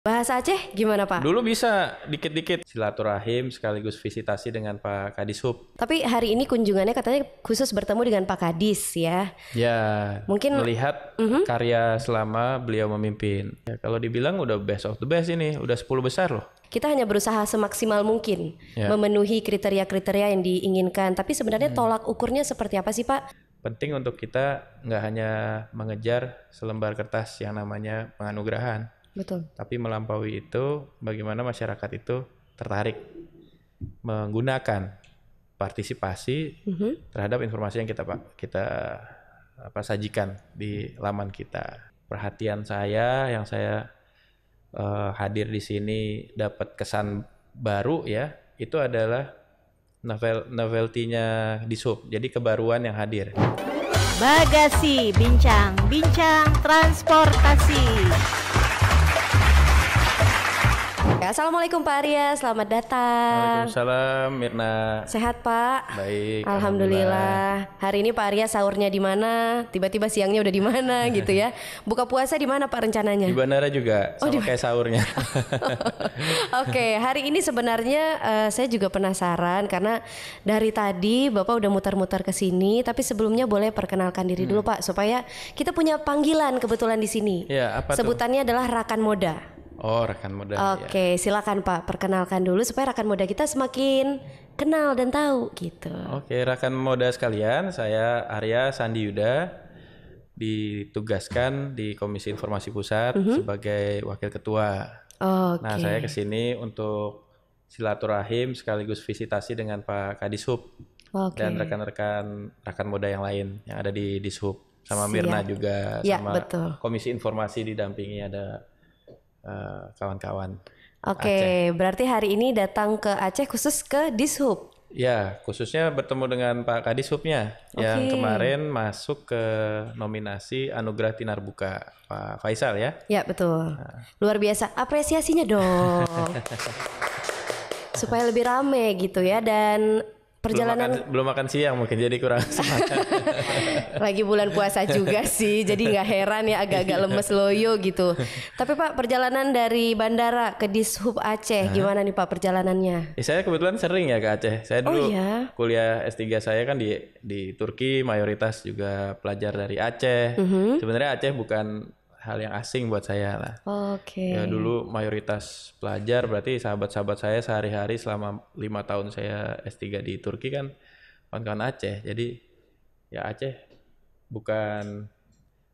Bahasa Aceh gimana Pak? Dulu bisa dikit-dikit silaturahim sekaligus visitasi dengan Pak Kadishub. Tapi hari ini kunjungannya katanya khusus bertemu dengan Pak Kadis ya. Ya, Mungkin melihat karya selama beliau memimpin. Ya, kalau dibilang udah best of the best ini, udah 10 besar loh. Kita hanya berusaha semaksimal mungkin memenuhi kriteria-kriteria yang diinginkan. Tapi sebenarnya tolak ukurnya seperti apa sih Pak? Penting untuk kita nggak hanya mengejar selembar kertas yang namanya penganugerahan. Betul. Tapi melampaui itu, bagaimana masyarakat itu tertarik menggunakan partisipasi terhadap informasi yang kita sajikan di laman kita. Perhatian saya yang saya hadir di sini dapat kesan baru ya, itu adalah novelty-nya Dishub. Jadi kebaruan yang hadir. Bagasi, bincang-bincang transportasi. Assalamualaikum Pak Arya, selamat datang. Waalaikumsalam Mirna. Sehat Pak? Baik. Alhamdulillah. Hari ini Pak Arya sahurnya di mana? Tiba-tiba siangnya udah di mana gitu ya? Buka puasa di mana Pak rencananya? Di bandara juga, sama kayak sahurnya. Oke, hari ini sebenarnya saya juga penasaran karena dari tadi Bapak udah muter-muter ke sini, tapi sebelumnya boleh perkenalkan diri dulu Pak, supaya kita punya panggilan kebetulan di sini. Ya, apa Sebutannya adalah Rakan Moda. Oh, Rakan Moda. Oke, silakan Pak, perkenalkan dulu supaya Rakan Moda kita semakin kenal dan tahu gitu. Oke, Rakan Moda sekalian, saya Arya Sandi Yuda, ditugaskan di Komisi Informasi Pusat sebagai Wakil Ketua. Nah, saya kesini untuk silaturahim sekaligus visitasi dengan Pak Kadishub dan rekan-rekan Rakan Moda yang lain yang ada di Dishub, sama Mirna juga, sama Komisi Informasi didampingi ada kawan-kawan. Oke, berarti hari ini datang ke Aceh khusus ke Dishub. Ya, khususnya bertemu dengan Pak Kadishubnya yang kemarin masuk ke nominasi Anugerah Tinarbuka, Pak Faisal ya. Ya, betul. Luar biasa, apresiasinya dong. Supaya lebih rame gitu ya, dan perjalanan belum makan siang mungkin jadi kurang semangat. Lagi bulan puasa juga sih, jadi nggak heran ya agak-agak lemes loyo gitu. Tapi Pak, perjalanan dari bandara ke Dishub Aceh gimana nih Pak perjalanannya? Saya kebetulan sering ya ke Aceh. Saya dulu kuliah S3 saya kan di Turki, mayoritas juga pelajar dari Aceh. Sebenarnya Aceh bukan hal yang asing buat saya lah. Ya dulu mayoritas pelajar, berarti sahabat-sahabat saya sehari-hari selama 5 tahun saya S3 di Turki kan kawan-kawan Aceh. Jadi ya Aceh bukan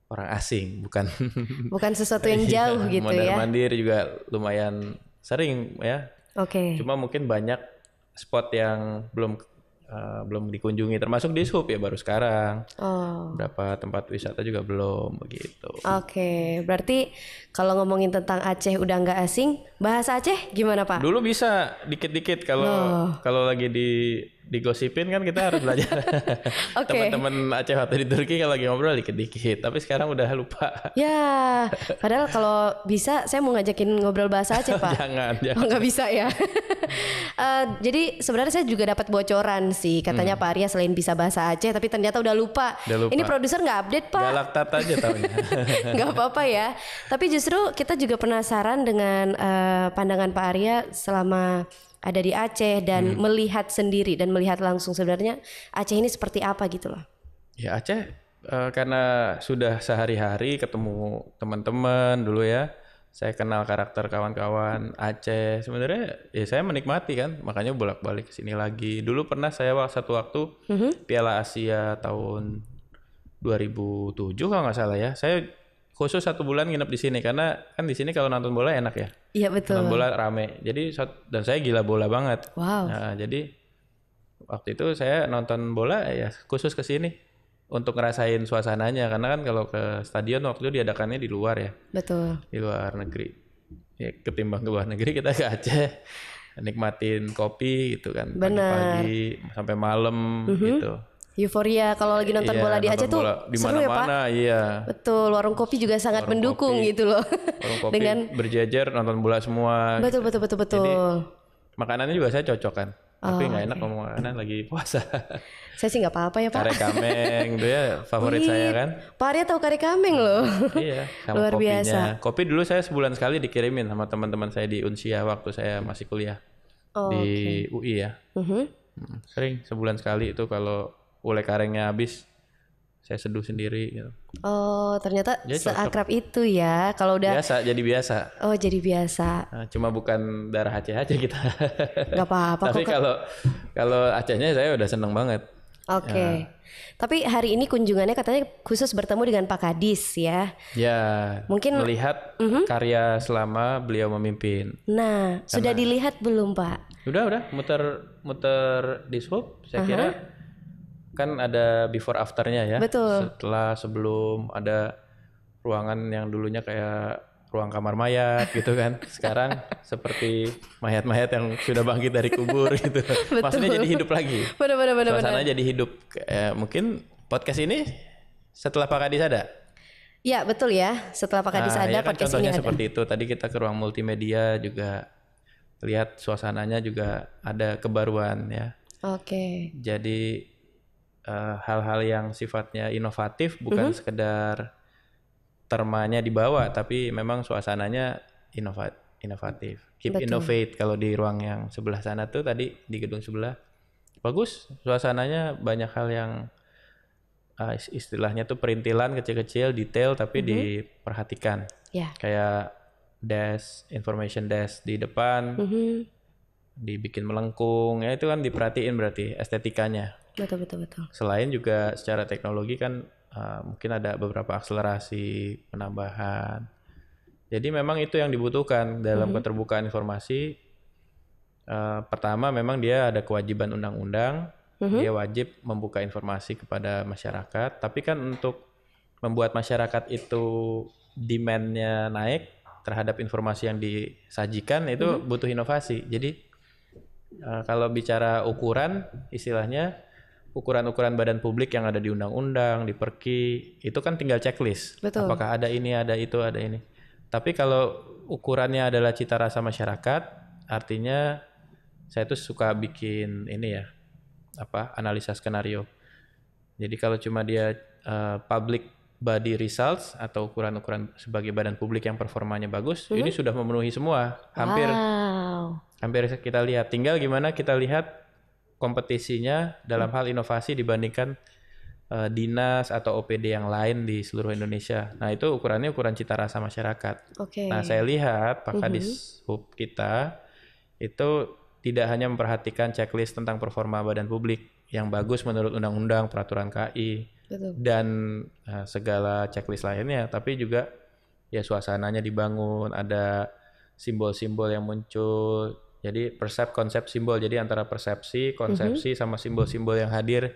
orang asing, bukan sesuatu yang jauh gitu ya. Mondar-mandir juga lumayan sering ya. Cuma mungkin banyak spot yang belum dikunjungi, termasuk Dishub ya baru sekarang. Berapa tempat wisata juga belum begitu. Berarti kalau ngomongin tentang Aceh udah nggak asing, bahasa Aceh gimana Pak? Dulu bisa dikit-dikit kalau lagi digosipin kan kita harus belajar. Teman-teman Aceh waktu di Turki kalau lagi ngobrol dikit-dikit, tapi sekarang udah lupa. Ya, padahal kalau bisa saya mau ngajakin ngobrol bahasa Aceh Pak. Jangan. Nggak bisa ya. Jadi sebenarnya saya juga dapat bocoran sih, katanya Pak Arya selain bisa bahasa Aceh, tapi ternyata udah lupa. Ini produser nggak update Pak. Galak tat aja taunya. Nggak apa-apa ya. Tapi justru kita juga penasaran dengan pandangan Pak Arya selama ada di Aceh dan melihat sendiri dan melihat langsung sebenarnya Aceh ini seperti apa gitu loh. Ya Aceh karena sudah sehari-hari ketemu teman-teman dulu ya, saya kenal karakter kawan-kawan Aceh. Sebenarnya ya saya menikmati kan, makanya bolak-balik ke sini lagi. Dulu pernah saya satu waktu Piala Asia tahun 2007 kalau nggak salah ya, saya khusus 1 bulan nginep di sini karena kan di sini kalau nonton bola enak ya. Iya betul. Nonton bola rame. Jadi dan saya gila bola banget. Wow. Nah, jadi waktu itu saya nonton bola ya khusus ke sini untuk ngerasain suasananya, karena kan kalau ke stadion waktu itu diadakannya di luar ya. Betul. Di luar negeri. Ya ketimbang ke luar negeri kita ke Aceh nikmatin kopi gitu kan. Pagi-pagi sampai malam gitu. Euforia kalau lagi nonton bola di Aceh tuh seru ya Pak? Iya. Betul, warung kopi juga sangat mendukung gitu loh. Warung kopi berjejer nonton bola semua. Betul. Jadi makanannya juga saya cocok kan. Tapi nggak enak ngomong makanan lagi puasa. Saya sih nggak apa-apa ya Pak. Kare kameng itu ya favorit saya kan. Pak Arya tahu kare kameng loh. Iya, sama luar kopinya. Biasa. Kopi dulu saya sebulan sekali dikirimin sama teman-teman saya di Unsia waktu saya masih kuliah di UI ya. Sering sebulan sekali itu kalau ule karengnya habis saya seduh sendiri gitu. Oh, ternyata seakrab itu ya. Kalau udah biasa, jadi biasa. Oh, jadi biasa. Nah, cuma bukan darah Aceh aja kita. Gak apa-apa. Tapi kalau Acehnya saya udah seneng banget. Oke. Ya. Tapi hari ini kunjungannya katanya khusus bertemu dengan Pak Kadis ya. Ya. Mungkin melihat karya selama beliau memimpin. Nah, sudah dilihat belum, Pak? Udah muter di Sub, saya kira. Kan ada before afternya ya. Betul. Setelah sebelum ada ruangan yang dulunya kayak ruang kamar mayat gitu kan. Sekarang seperti mayat-mayat yang sudah bangkit dari kubur gitu. Maksudnya jadi hidup lagi. Benar. Suasana jadi hidup. Mungkin podcast ini setelah Pak Kadis ada? Ya betul ya. Setelah Pak Kadis ada, ya kan podcast contohnya ini ada. Seperti itu. Tadi kita ke ruang multimedia juga lihat suasananya juga ada kebaruan ya. Oke. Jadi hal-hal yang sifatnya inovatif bukan sekedar termanya dibawa, tapi memang suasananya inovatif. Keep innovate kalau di ruang yang sebelah sana tuh tadi di gedung sebelah bagus, suasananya banyak hal yang istilahnya tuh perintilan kecil-kecil, detail tapi diperhatikan. Kayak information desk di depan, dibikin melengkung, ya itu kan diperhatiin berarti estetikanya. Betul. Selain juga secara teknologi kan mungkin ada beberapa akselerasi penambahan. Jadi memang itu yang dibutuhkan dalam keterbukaan informasi. Pertama memang dia ada kewajiban undang-undang, dia wajib membuka informasi kepada masyarakat. Tapi kan untuk membuat masyarakat itu demand-nya naik terhadap informasi yang disajikan itu butuh inovasi. Jadi kalau bicara ukuran, istilahnya ukuran-ukuran badan publik yang ada di undang-undang, di Perki, itu kan tinggal checklist. Betul. Apakah ada ini, ada itu, ada ini. Tapi kalau ukurannya adalah cita rasa masyarakat, artinya saya tuh suka bikin ini ya, analisa skenario. Jadi kalau cuma dia public body results atau ukuran-ukuran sebagai badan publik yang performanya bagus, ini sudah memenuhi semua. Hampir kita lihat. Tinggal gimana kita lihat kompetisinya dalam hal inovasi dibandingkan dinas atau OPD yang lain di seluruh Indonesia. Nah itu ukurannya ukuran cita rasa masyarakat. Nah saya lihat Pak Kadis Hub kita itu tidak hanya memperhatikan checklist tentang performa badan publik yang bagus menurut undang-undang, peraturan KI, dan segala checklist lainnya, tapi juga ya suasananya dibangun, ada simbol-simbol yang muncul. Jadi konsep simbol, jadi antara persepsi, konsepsi sama simbol-simbol yang hadir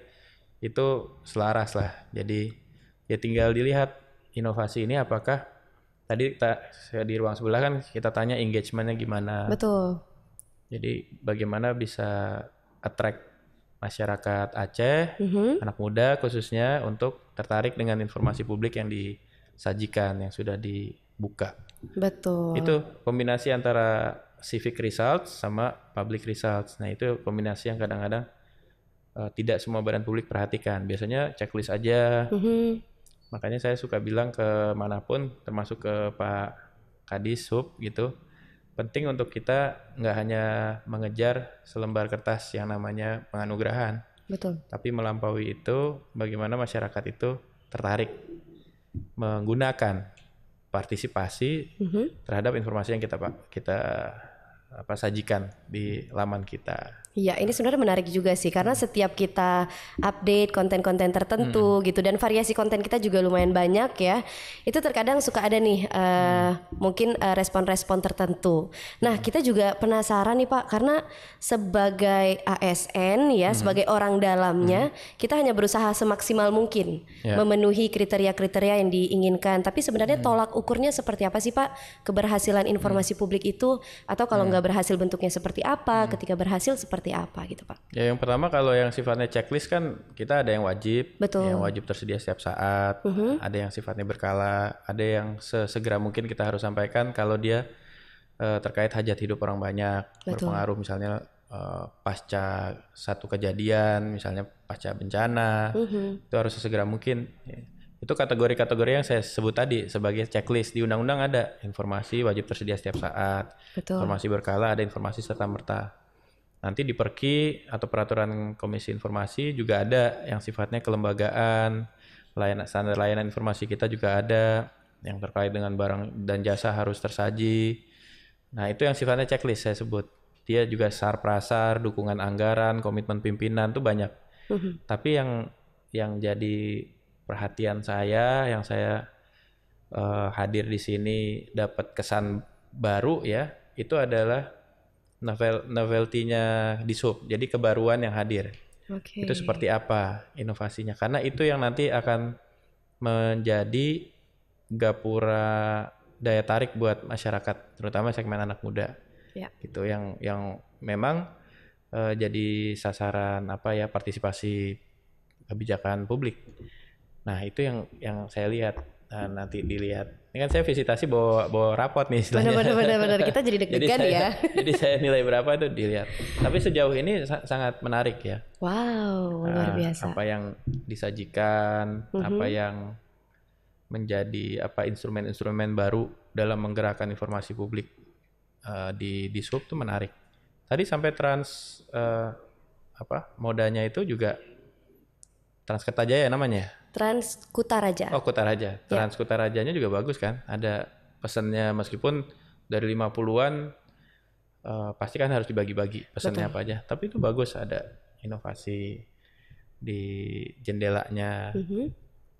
itu selaras lah. Jadi ya tinggal dilihat inovasi ini apakah tadi di ruang sebelah kan kita tanya engagementnya gimana. Betul. Jadi bagaimana bisa attract masyarakat Aceh, anak muda khususnya untuk tertarik dengan informasi publik yang disajikan, yang sudah dibuka. Betul. Itu kombinasi antara civic results sama public results. Nah itu kombinasi yang kadang-kadang tidak semua badan publik perhatikan. Biasanya checklist aja. Makanya saya suka bilang ke manapun, termasuk ke Pak Kadis Hub gitu, penting untuk kita nggak hanya mengejar selembar kertas yang namanya penganugerahan. Betul. Tapi melampaui itu, bagaimana masyarakat itu tertarik menggunakan partisipasi terhadap informasi yang kita sajikan di laman kita. Iya, ini sebenarnya menarik juga sih karena setiap kita update konten-konten tertentu gitu dan variasi konten kita juga lumayan banyak ya. Itu terkadang suka ada nih mungkin respon-respon tertentu. Nah, kita juga penasaran nih Pak karena sebagai ASN ya, sebagai orang dalamnya, kita hanya berusaha semaksimal mungkin memenuhi kriteria-kriteria yang diinginkan. Tapi sebenarnya tolak ukurnya seperti apa sih Pak? Keberhasilan informasi publik itu atau kalau nggak berhasil bentuknya seperti apa, ketika berhasil seperti apa gitu Pak? Ya yang pertama kalau yang sifatnya checklist kan kita ada yang wajib, yang wajib tersedia setiap saat, ada yang sifatnya berkala, ada yang sesegera mungkin kita harus sampaikan kalau dia terkait hajat hidup orang banyak, berpengaruh misalnya pasca satu kejadian, misalnya pasca bencana, itu harus sesegera mungkin. Itu kategori-kategori yang saya sebut tadi sebagai checklist. Di undang-undang ada informasi wajib tersedia setiap saat, informasi berkala, ada informasi serta-merta. Nanti di Perki atau peraturan Komisi Informasi juga ada yang sifatnya kelembagaan, standar layanan informasi kita juga ada, yang terkait dengan barang dan jasa harus tersaji. Nah itu yang sifatnya checklist saya sebut. Dia juga SAR-Prasar, dukungan anggaran, komitmen pimpinan tuh banyak. Tapi yang jadi perhatian saya, yang saya hadir di sini dapat kesan baru ya, itu adalah novelty-nya di sub. Jadi kebaruan yang hadir. Itu seperti apa inovasinya? Karena itu yang nanti akan menjadi gapura daya tarik buat masyarakat, terutama segmen anak muda. Gitu yang memang jadi sasaran partisipasi kebijakan publik. Nah itu yang saya lihat. Nah, nanti dilihat. Ini kan saya visitasi bawa rapot nih istilahnya. Benar. Kita jadi deg-degan ya. Jadi saya nilai berapa itu dilihat. Tapi sejauh ini sangat menarik ya. Wow, luar biasa. Apa yang disajikan, apa yang menjadi instrumen-instrumen baru dalam menggerakkan informasi publik di sub itu menarik. Tadi sampai modanya itu juga Trans-Kertajaya namanya. Trans-Kutaraja. Oh, Kutaraja. Trans-Kutarajanya juga bagus kan? Ada pesannya meskipun dari 50-an pasti kan harus dibagi-bagi pesannya apa aja. Tapi itu bagus, ada inovasi di jendelanya.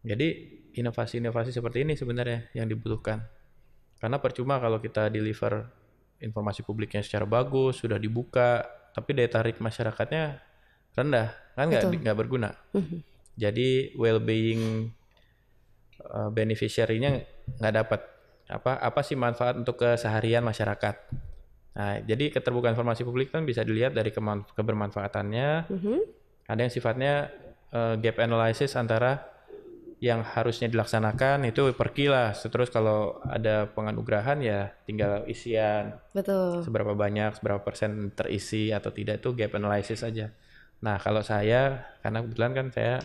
Jadi inovasi-inovasi seperti ini sebenarnya yang dibutuhkan. Karena percuma kalau kita deliver informasi publiknya secara bagus, sudah dibuka, tapi daya tarik masyarakatnya rendah, kan nggak berguna. Jadi well-being beneficiary-nya nggak dapat. Apa sih manfaat untuk keseharian masyarakat? Nah, jadi keterbukaan informasi publik kan bisa dilihat dari kebermanfaatannya. Ada yang sifatnya gap analysis antara yang harusnya dilaksanakan itu Perki lah. Terus kalau ada penganugerahan ya tinggal isian. Betul. Seberapa banyak, seberapa persen terisi atau tidak, itu gap analysis aja. Nah kalau saya, karena kebetulan kan saya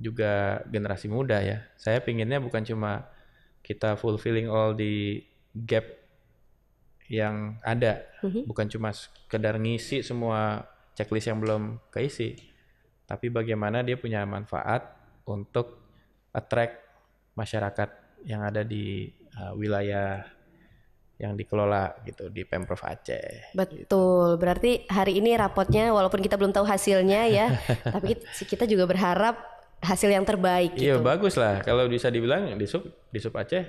juga generasi muda ya, saya pinginnya bukan cuma kita fulfilling all the gap yang ada, bukan cuma sekedar ngisi semua checklist yang belum keisi, tapi bagaimana dia punya manfaat untuk attract masyarakat yang ada di wilayah yang dikelola gitu di Pemprov Aceh. Betul, gitu. Berarti hari ini rapotnya walaupun kita belum tahu hasilnya ya, tapi kita juga berharap hasil yang terbaik. Iya gitu. bagus lah kalau bisa dibilang di sub Aceh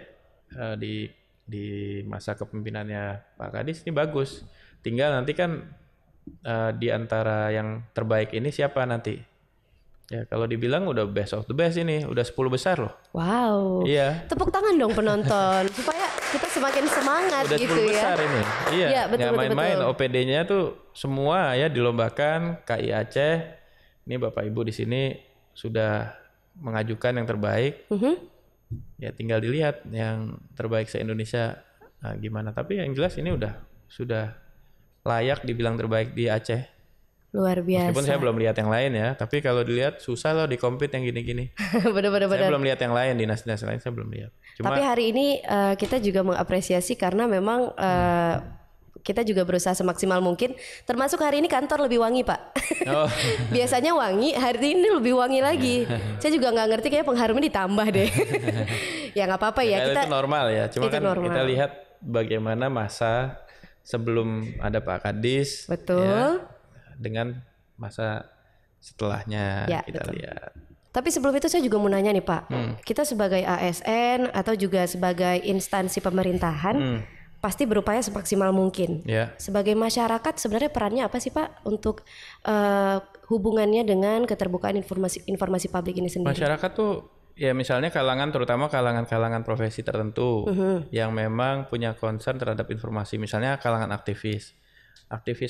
di masa kepemimpinannya Pak Kadis ini bagus. Tinggal nanti kan di antara yang terbaik ini siapa nanti? Ya kalau dibilang udah best of the best ini, udah 10 besar loh. Wow. Iya. Tepuk tangan dong penonton supaya kita semakin semangat udah gitu ya. Udah 10 besar ini. Iya. Ya, betul, nggak main-main. betul. OPD-nya tuh semua ya dilombakan. KI Aceh. Ini Bapak Ibu di sini sudah mengajukan yang terbaik. Ya tinggal dilihat yang terbaik se-Indonesia gimana. Tapi yang jelas ini sudah layak dibilang terbaik di Aceh. Luar biasa. Meskipun saya belum lihat yang lain ya, tapi kalau dilihat susah loh di compete yang gini-gini. Benar-benar. Saya belum lihat yang lain, dinas-dinas lain saya belum lihat. Tapi hari ini kita juga mengapresiasi karena memang kita juga berusaha semaksimal mungkin. Termasuk hari ini kantor lebih wangi Pak. Oh. Biasanya wangi, hari ini lebih wangi lagi. Saya juga nggak ngerti kayak pengharumnya ditambah deh. Ya nggak apa-apa ya. Itu normal ya. Cuma kan normal. kita lihat bagaimana masa sebelum ada Pak Kadis. Betul. Ya, dengan masa setelahnya ya, kita betul. lihat. Tapi sebelum itu saya juga mau nanya nih Pak, kita sebagai ASN atau juga sebagai instansi pemerintahan pasti berupaya semaksimal mungkin. Ya. Sebagai masyarakat sebenarnya perannya apa sih Pak untuk hubungannya dengan keterbukaan informasi publik ini sendiri? Masyarakat tuh ya misalnya terutama kalangan profesi tertentu yang memang punya concern terhadap informasi, misalnya kalangan aktivis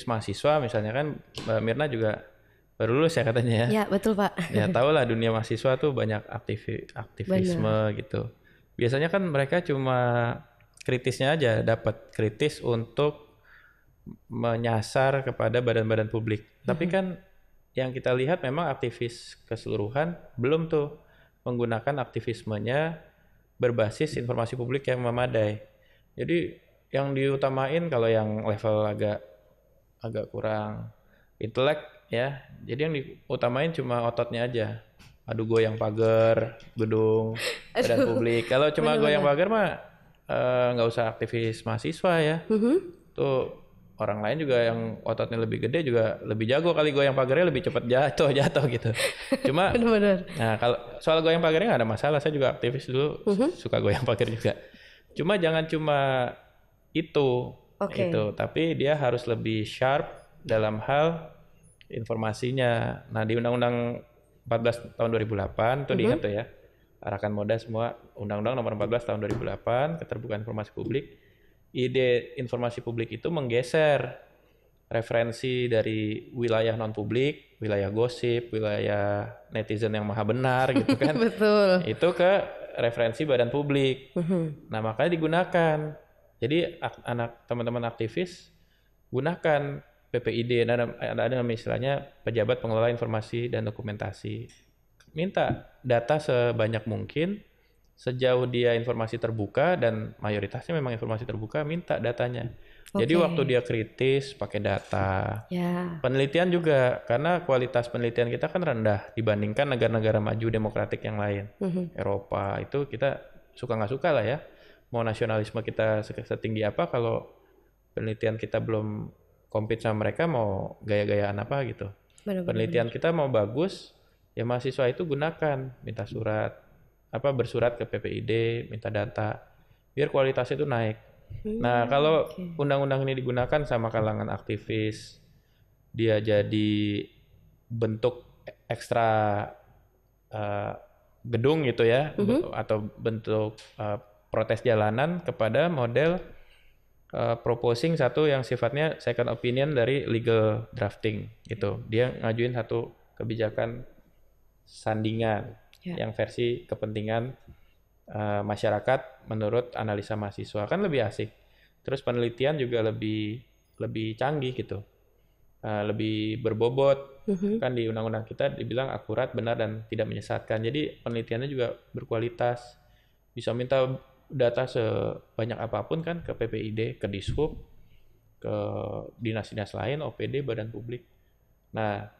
mahasiswa misalnya kan Mbak Mirna juga baru lulus ya katanya ya. Ya betul Pak. Ya tau lah dunia mahasiswa tuh banyak aktivisme Bener. Gitu. Biasanya kan mereka cuma kritisnya aja dapat kritis untuk menyasar kepada badan-badan publik. Tapi kan yang kita lihat memang aktivis keseluruhan belum tuh menggunakan aktivismenya berbasis informasi publik yang memadai. Jadi yang diutamain kalau yang level agak kurang intelek ya, jadi yang diutamain cuma ototnya aja. Adu goyang pagar gedung badan publik. Kalau cuma goyang pagar mah nggak usah aktivis mahasiswa ya. Tuh orang lain juga yang ototnya lebih gede juga lebih jago kali goyang pagarnya, lebih cepat jatuh gitu. Cuma nah kalau soal goyang pagarnya nggak ada masalah, saya juga aktivis dulu suka goyang pagar juga. Cuma jangan cuma itu, tapi dia harus lebih sharp dalam hal informasinya. Nah di Undang-Undang 14 tahun 2008 itu diingat tuh ya, arahkan moda semua, Undang-Undang nomor 14 tahun 2008 keterbukaan informasi publik. Ide informasi publik itu menggeser referensi dari wilayah non publik, wilayah gosip, wilayah netizen yang maha benar gitu kan. Betul. Itu ke referensi badan publik. Nah makanya digunakan. Jadi teman-teman aktivis gunakan PPID, ada istilahnya pejabat pengelola informasi dan dokumentasi. Minta data sebanyak mungkin, sejauh dia informasi terbuka, dan mayoritasnya memang informasi terbuka, minta datanya. Jadi waktu dia kritis pakai data. Penelitian juga, karena kualitas penelitian kita kan rendah dibandingkan negara-negara maju demokratik yang lain. Eropa itu kita suka nggak suka lah ya. Mau nasionalisme kita setinggi apa, kalau penelitian kita belum compete sama mereka, mau gaya-gayaan apa gitu. Penelitian kita mau bagus, ya mahasiswa itu gunakan, minta bersurat ke PPID, minta data, biar kualitasnya itu naik. Nah kalau undang-undang ini digunakan sama kalangan aktivis, dia jadi bentuk ekstra gedung gitu ya, atau bentuk protes jalanan kepada model proposing satu yang sifatnya second opinion dari legal drafting gitu. Dia ngajuin satu kebijakan sandingan yang versi kepentingan masyarakat menurut analisa mahasiswa, kan lebih asik. Terus penelitian juga lebih canggih gitu, lebih berbobot. Kan di undang-undang kita dibilang akurat, benar, dan tidak menyesatkan. Jadi penelitiannya juga berkualitas. Bisa minta data sebanyak apapun kan ke PPID, ke Dishub, ke dinas-dinas lain, OPD, badan publik. Nah,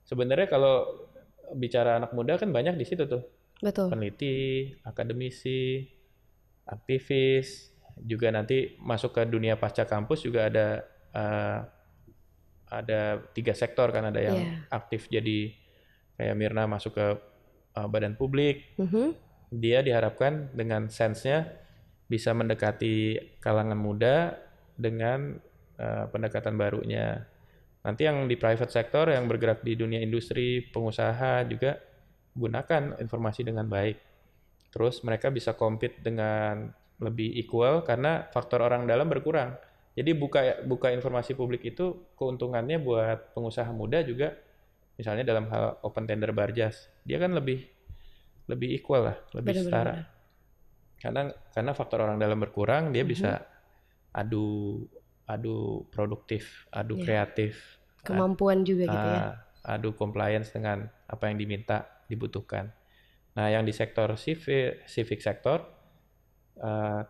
sebenarnya kalau bicara anak muda kan banyak di situ tuh. Betul. Peneliti, akademisi, aktivis, juga nanti masuk ke dunia pasca kampus juga ada 3 sektor kan, ada yang aktif jadi kayak Mirna masuk ke badan publik. Dia diharapkan dengan sense-nya bisa mendekati kalangan muda dengan pendekatan barunya. Nanti yang di private sector yang bergerak di dunia industri, pengusaha juga gunakan informasi dengan baik. Terus mereka bisa compete dengan lebih equal karena faktor orang dalam berkurang. Jadi buka informasi publik itu keuntungannya buat pengusaha muda juga, misalnya dalam hal open tender Barjas, dia kan lebih equal lah, lebih setara. Karena faktor orang dalam berkurang, dia bisa adu produktif, adu kreatif, kemampuan juga gitu ya. Adu compliance dengan apa yang dibutuhkan. Nah, yang di sektor civic sector,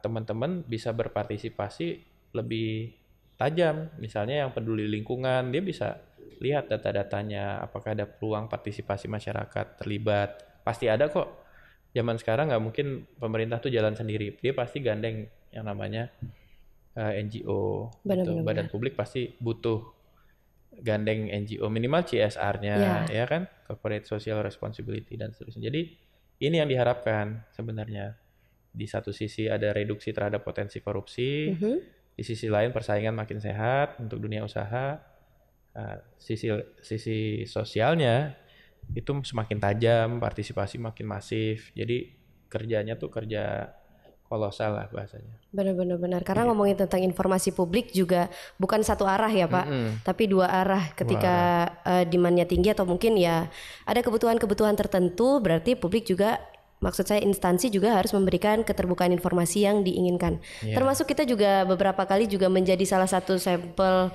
teman-teman bisa berpartisipasi lebih tajam. Misalnya yang peduli lingkungan, dia bisa lihat data-datanya, apakah ada peluang partisipasi masyarakat terlibat. Pasti ada kok. Zaman sekarang nggak mungkin pemerintah tuh jalan sendiri. Dia pasti gandeng yang namanya NGO. Badan publik pasti butuh gandeng NGO, minimal CSR-nya, ya kan? Corporate Social Responsibility dan seterusnya. Jadi ini yang diharapkan sebenarnya. Di satu sisi ada reduksi terhadap potensi korupsi, di sisi lain persaingan makin sehat untuk dunia usaha. Sisi sosialnya itu semakin tajam, partisipasi makin masif. Jadi kerjanya tuh kerja kolosal lah bahasanya. Benar. Karena ngomongin tentang informasi publik juga bukan satu arah ya Pak, tapi 2 arah. Ketika demand-nya tinggi atau mungkin ya ada kebutuhan-kebutuhan tertentu, berarti publik juga maksud saya instansi juga harus memberikan keterbukaan informasi yang diinginkan. Termasuk kita juga beberapa kali juga menjadi salah satu sampel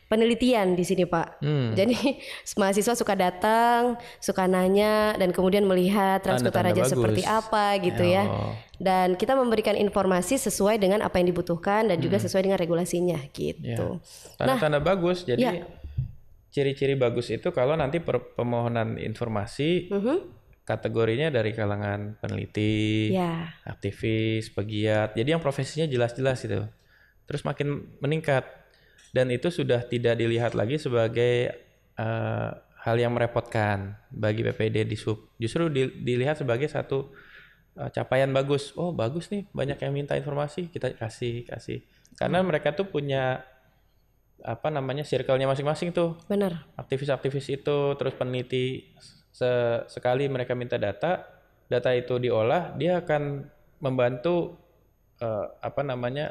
penelitian di sini Pak. Jadi mahasiswa suka datang, suka nanya, dan kemudian melihat Transkutaraja seperti apa gitu ya. Dan kita memberikan informasi sesuai dengan apa yang dibutuhkan dan juga sesuai dengan regulasinya gitu. Tanda-tanda bagus. Jadi ciri-ciri bagus itu kalau nanti permohonan informasi kategorinya dari kalangan peneliti, aktivis, pegiat. Jadi yang profesinya jelas-jelas itu. Terus makin meningkat. Dan itu sudah tidak dilihat lagi sebagai hal yang merepotkan bagi PPD di SUB. Justru dilihat sebagai satu capaian bagus. Oh bagus nih, banyak yang minta informasi, kita kasih. Karena mereka tuh punya circle-nya masing-masing tuh. Benar. Aktivis-aktivis itu, terus peneliti. Sekali mereka minta data itu diolah, dia akan membantu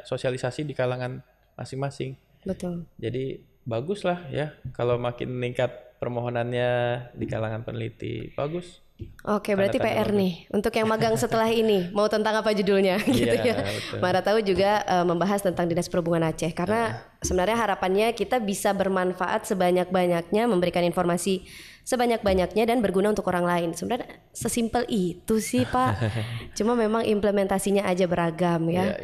sosialisasi di kalangan masing-masing. Betul. Jadi bagus lah ya kalau makin meningkat permohonannya di kalangan peneliti, bagus. Oke, berarti PR nih untuk yang magang setelah ini mau tentang apa judulnya gitu ya. Mara tahu juga membahas tentang Dinas Perhubungan Aceh karena sebenarnya harapannya kita bisa bermanfaat sebanyak-banyaknya, memberikan informasi sebanyak-banyaknya dan berguna untuk orang lain. Sebenarnya sesimpel itu sih Pak. Cuma memang implementasinya aja beragam ya.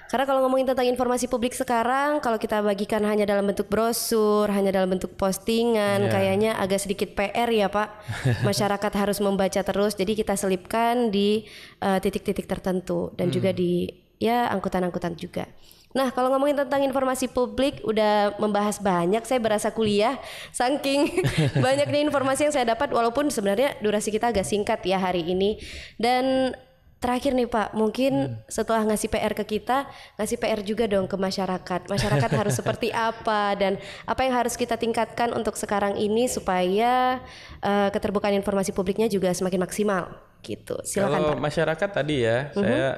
Karena kalau ngomongin tentang informasi publik sekarang, kalau kita bagikan hanya dalam bentuk brosur, hanya dalam bentuk postingan, kayaknya agak sedikit PR ya Pak. Masyarakat harus membaca terus, jadi kita selipkan di titik-titik tertentu dan juga di angkutan-angkutan juga. Nah kalau ngomongin tentang informasi publik udah membahas banyak, saya berasa kuliah saking banyaknya informasi yang saya dapat walaupun sebenarnya durasi kita agak singkat ya hari ini. Dan terakhir nih Pak, mungkin setelah ngasih PR ke kita, ngasih PR juga dong ke masyarakat. Masyarakat harus seperti apa dan apa yang harus kita tingkatkan untuk sekarang ini supaya keterbukaan informasi publiknya juga semakin maksimal gitu. Silakan Kalau Pak. Masyarakat tadi ya, saya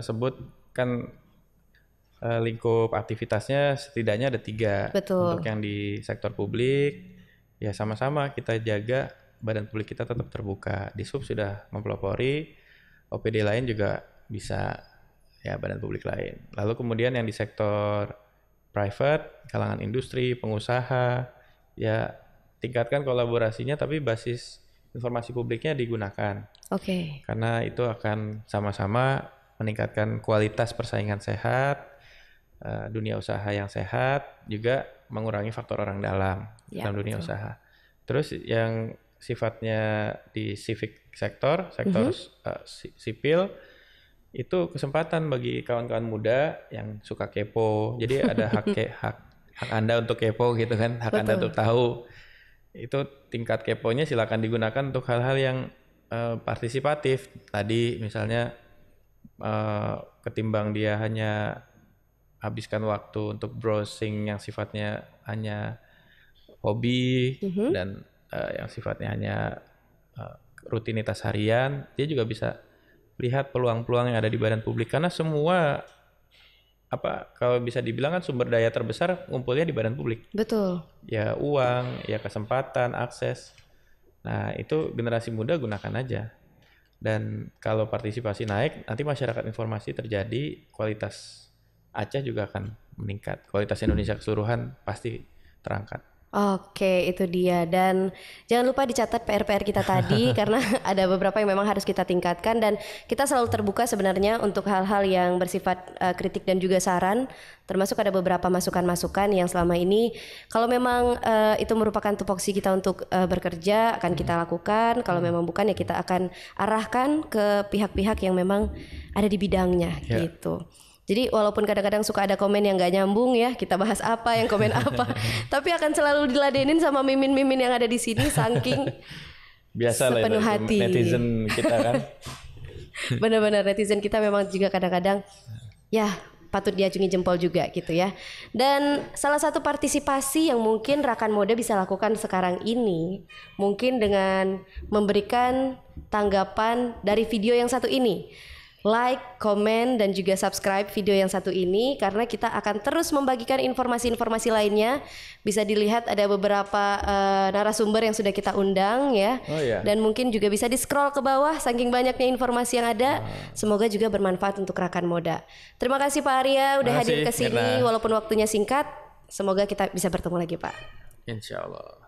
sebut kan lingkup aktivitasnya setidaknya ada 3. Betul. Untuk yang di sektor publik, ya sama-sama kita jaga badan publik kita tetap terbuka. Di SUB sudah mempelopori, OPD lain juga bisa ya badan publik lain. Lalu kemudian yang di sektor private, kalangan industri, pengusaha, ya tingkatkan kolaborasinya tapi basis informasi publiknya digunakan. Karena itu akan sama-sama meningkatkan kualitas persaingan sehat, dunia usaha yang sehat, juga mengurangi faktor orang dalam dunia usaha. Terus yang sifatnya di civic sektor sipil itu kesempatan bagi kawan-kawan muda yang suka kepo. Jadi ada hak Anda untuk kepo gitu kan, hak Anda untuk tahu. Itu tingkat keponya silakan digunakan untuk hal-hal yang partisipatif. Tadi misalnya ketimbang dia hanya habiskan waktu untuk browsing yang sifatnya hanya hobi dan yang sifatnya hanya rutinitas harian, dia juga bisa lihat peluang-peluang yang ada di badan publik karena semua kalau bisa dibilang kan sumber daya terbesar ngumpulnya di badan publik. Betul. Ya uang, ya kesempatan, akses. Nah itu generasi muda gunakan aja. Dan kalau partisipasi naik, nanti masyarakat informasi terjadi, kualitas Aceh juga akan meningkat. Kualitas Indonesia keseluruhan pasti terangkat. Oke, itu dia. Dan jangan lupa dicatat PR-PR kita tadi karena ada beberapa yang memang harus kita tingkatkan dan kita selalu terbuka sebenarnya untuk hal-hal yang bersifat kritik dan juga saran. Termasuk ada beberapa masukan-masukan yang selama ini kalau memang itu merupakan tupoksi kita untuk bekerja akan kita lakukan. Kalau memang bukan ya kita akan arahkan ke pihak-pihak yang memang ada di bidangnya gitu. Jadi walaupun kadang-kadang suka ada komen yang gak nyambung ya, kita bahas apa, yang komen apa, tapi akan selalu diladenin sama mimin-mimin yang ada di sini saking biasa sepenuh hati. Netizen kita kan. Benar-benar netizen kita memang juga kadang-kadang ya patut diacungi jempol juga gitu ya. Dan salah satu partisipasi yang mungkin Rakan Moda bisa lakukan sekarang ini mungkin dengan memberikan tanggapan dari video yang satu ini. like, komen, dan juga subscribe video yang satu ini karena kita akan terus membagikan informasi-informasi lainnya. Bisa dilihat ada beberapa narasumber yang sudah kita undang ya. Oh, iya. Dan mungkin juga bisa di-scroll ke bawah saking banyaknya informasi yang ada. Semoga juga bermanfaat untuk rekan Moda. Terima kasih Pak Arya udah hadir ke sini walaupun waktunya singkat. Semoga kita bisa bertemu lagi Pak. Insya Allah.